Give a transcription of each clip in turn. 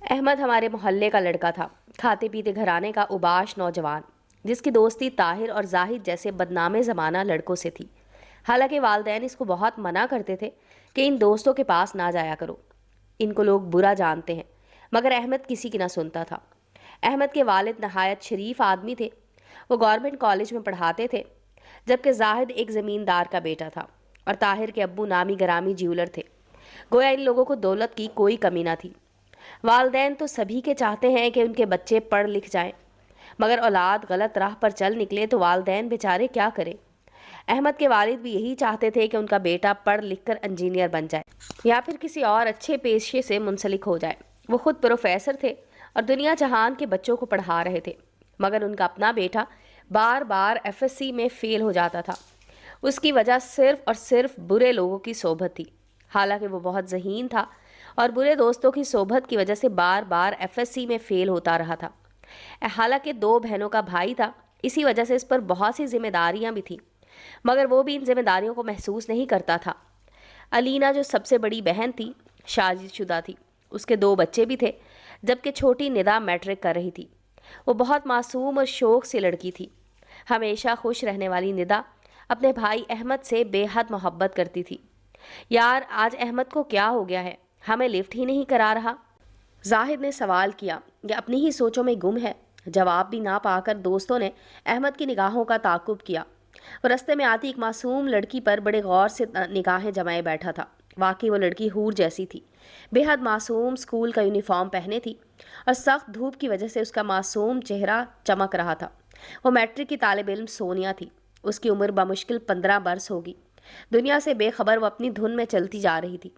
احمد ہمارے محلے کا لڑکا تھا، کھاتے پیتے گھرانے کا اوباش نوجوان، جس کی دوستی طاہر اور زاہد جیسے بدنام زمانہ لڑکوں سے تھی۔ حالانکہ والدین اس کو بہت منع کرتے تھے کہ ان دوستوں کے پاس نہ جایا کرو، ان کو لوگ برا جانتے ہیں، مگر احمد کسی کی نہ سنتا تھا۔ احمد کے والد نہایت شریف آدمی تھے، وہ گورنمنٹ کالج میں پڑھاتے تھے، جبکہ زاہد ایک زمیندار کا بیٹا تھا اور طاہر کے ابو نامی گرامی جیولر تھے۔ گویا ان لوگوں کو دولت کی کوئی کمی نہ تھی۔ والدین تو سبھی کے چاہتے ہیں کہ ان کے بچے پڑھ لکھ جائیں، مگر اولاد غلط راہ پر چل نکلے تو والدین بیچارے کیا کریں۔ احمد کے والد بھی یہی چاہتے تھے کہ ان کا بیٹا پڑھ لکھ کر انجینئر بن جائے یا پھر کسی اور اچھے پیشے سے منسلک ہو جائے۔ وہ خود پروفیسر تھے اور دنیا جہان کے بچوں کو پڑھا رہے تھے، مگر ان کا اپنا بیٹا بار بار FSC میں فیل ہو جاتا تھا۔ اس کی وجہ صرف اور صرف برے لوگوں کی صحبت تھی۔ حالانکہ وہ بہت ذہین تھا اور برے دوستوں کی صحبت کی وجہ سے بار بار FSC میں فیل ہوتا رہا تھا۔ حالانکہ 2 بہنوں کا بھائی تھا، اسی وجہ سے اس پر بہت سی ذمہ داریاں بھی تھیں، مگر وہ بھی ان ذمہ داریوں کو محسوس نہیں کرتا تھا۔ علینا جو سب سے بڑی بہن تھی، شادی شدہ تھی، اس کے 2 بچے بھی تھے، جبکہ چھوٹی ندا میٹرک کر رہی تھی۔ وہ بہت معصوم اور شوق سی لڑکی تھی۔ ہمیشہ خوش رہنے والی ندا اپنے بھائی احمد سے بے حد محبت کرتی تھی۔ یار آج احمد کو کیا ہو گیا ہے، ہمیں لفٹ ہی نہیں کرا رہا؟ زاہد نے سوال کیا۔ یہ اپنی ہی سوچوں میں گم ہے۔ جواب بھی نہ پا کر دوستوں نے احمد کی نگاہوں کا تعاقب کیا۔ وہ رستے میں آتی ایک معصوم لڑکی پر بڑے غور سے نگاہیں جمائے بیٹھا تھا۔ واقعی وہ لڑکی حور جیسی تھی، بے حد معصوم، اسکول کا یونیفارم پہنے تھی اور سخت دھوپ کی وجہ سے اس کا معصوم چہرہ چمک رہا تھا۔ وہ میٹرک کی طالب علم سونیا تھی۔ اس کی عمر بمشکل 15 برس ہوگی۔ دنیا سے بے خبر وہ اپنی دھن میں چلتی جا رہی تھی۔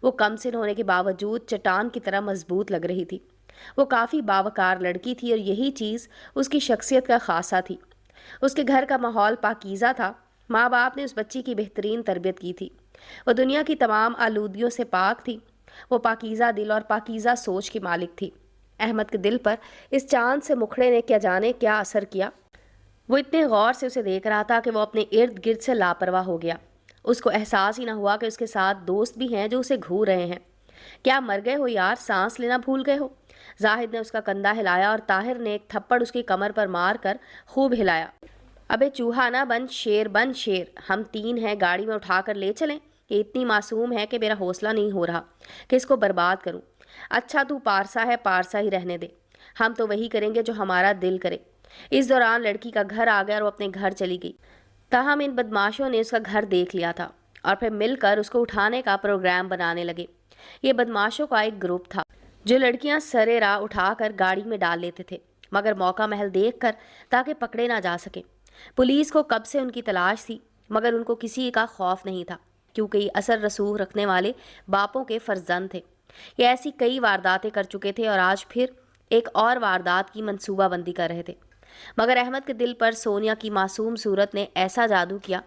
وہ کم سن ہونے کے باوجود چٹان کی طرح مضبوط لگ رہی تھی۔ وہ کافی باوقار لڑکی تھی اور یہی چیز اس کی شخصیت کا خاصہ تھی۔ اس کے گھر کا ماحول پاکیزہ تھا۔ ماں باپ نے اس بچی کی بہترین تربیت کی تھی۔ وہ دنیا کی تمام آلودگیوں سے پاک تھی۔ وہ پاکیزہ دل اور پاکیزہ سوچ کی مالک تھی۔ احمد کے دل پر اس چاند سے مکھڑے نے کیا جانے کیا اثر کیا۔ وہ اتنے غور سے اسے دیکھ رہا تھا کہ وہ اپنے ارد گرد سے لاپرواہ ہو گیا۔ اس کو احساس ہی نہ ہوا کہ اس کے ساتھ دوست بھی ہیں جو اسے گھور رہے ہیں۔ کیا مر گئے ہو یار، سانس لینا بھول گئے ہو؟ زاہد نے اس کا کندھا ہلایا اور طاہر نے ایک تھپڑ اس کی کمر پر مار کر خوب ہلایا۔ ابے چوہا نہ بن شیر، ہم 3 ہیں، گاڑی میں اٹھا کر لے چلیں؟ یہ اتنی معصوم ہے کہ میرا حوصلہ نہیں ہو رہا کہ اس کو برباد کروں۔ اچھا تو پارسا ہے، پارسا ہی رہنے دے، ہم تو وہی کریں گے جو ہمارا دل کرے۔ اس دوران لڑکی کا گھر آ گیا اور وہ اپنے گھر چلی گئی۔ تاہم ان بدماشوں نے اس کا گھر دیکھ لیا تھا اور پھر مل کر اس کو اٹھانے کا پروگرام بنانے لگے۔ یہ بدماشوں کا ایک گروپ تھا جو لڑکیاں سرے راہ اٹھا کر گاڑی میں ڈال لیتے تھے، مگر موقع محل دیکھ کر تاکہ پکڑے نہ جا سکیں۔ پولیس کو کب سے ان کی تلاش تھی، مگر ان کو کسی کا خوف نہیں تھا، کیونکہ یہ اثر رسوخ رکھنے والے باپوں کے فرزند تھے۔ یہ ایسی کئی وارداتیں کر چکے تھے اور آج پھر ایک اور واردات کی منصوبہ بندی کر رہے تھے۔ مگر احمد کے دل پر سونیا کی معصوم صورت نے ایسا جادو کیا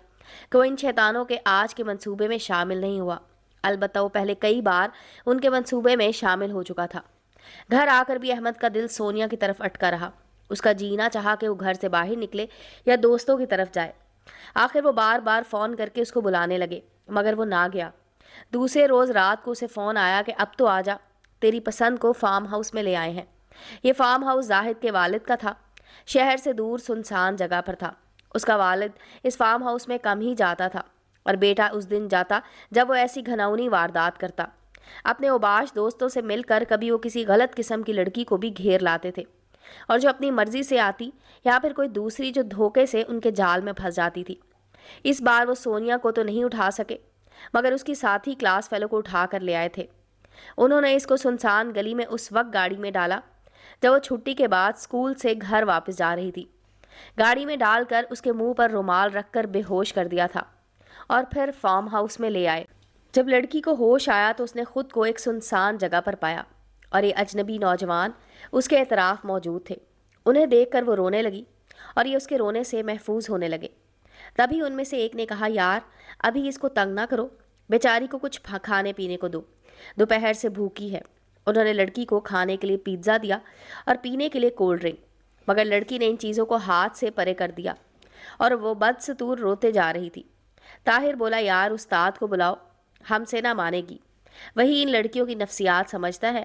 کہ وہ ان شیطانوں کے آج کے منصوبے میں شامل نہیں ہوا۔ البتہ وہ پہلے کئی بار ان کے منصوبے میں شامل ہو چکا تھا۔ گھر آ کر بھی احمد کا دل سونیا کی طرف اٹکا رہا۔ اس کا جینا چاہا کہ وہ گھر سے باہر نکلے یا دوستوں کی طرف جائے۔ آخر وہ بار بار فون کر کے اس کو بلانے لگے، مگر وہ نہ گیا۔ دوسرے روز رات کو اسے فون آیا کہ اب تو آ جا، تیری پسند کو فارم ہاؤس میں لے آئے ہیں۔ یہ فارم ہاؤس زاہد کے والد کا تھا، شہر سے دور سنسان جگہ پر تھا۔ اس کا والد اس فارم ہاؤس میں کم ہی جاتا تھا اور بیٹا اس دن جاتا جب وہ ایسی گھناؤنی واردات کرتا۔ اپنے اوباش دوستوں سے مل کر کبھی وہ کسی غلط قسم کی لڑکی کو بھی گھیر لاتے تھے، اور جو اپنی مرضی سے آتی یا پھر کوئی دوسری جو دھوکے سے ان کے جال میں پھنس جاتی تھی۔ اس بار وہ سونیا کو تو نہیں اٹھا سکے، مگر اس کی ساتھی کلاس فیلو کو اٹھا کر لے آئے تھے۔ انہوں نے اس کو سنسان گلی میں اس وقت گاڑی میں ڈالا جب وہ چھٹی کے بعد اسکول سے گھر واپس جا رہی تھی۔ گاڑی میں ڈال کر اس کے منہ پر رومال رکھ کر بے ہوش کر دیا تھا اور پھر فارم ہاؤس میں لے آئے۔ جب لڑکی کو ہوش آیا تو اس نے خود کو ایک سنسان جگہ پر پایا اور یہ اجنبی نوجوان اس کے اطراف موجود تھے۔ انہیں دیکھ کر وہ رونے لگی اور یہ اس کے رونے سے محفوظ ہونے لگے۔ تبھی ان میں سے ایک نے کہا، یار ابھی اس کو تنگ نہ کرو، بیچاری کو کچھ کھانے پینے کو دو، دوپہر سے بھوکی ہے۔ انہوں نے لڑکی کو کھانے کے لیے پیزا دیا اور پینے کے لیے کولڈ ڈرنک، مگر لڑکی نے ان چیزوں کو ہاتھ سے پرے کر دیا اور وہ بدستور روتے جا رہی تھی۔ طاہر بولا، یار استاد کو بلاؤ، ہم سے نہ مانے گی، وہی ان لڑکیوں کی نفسیات سمجھتا ہے۔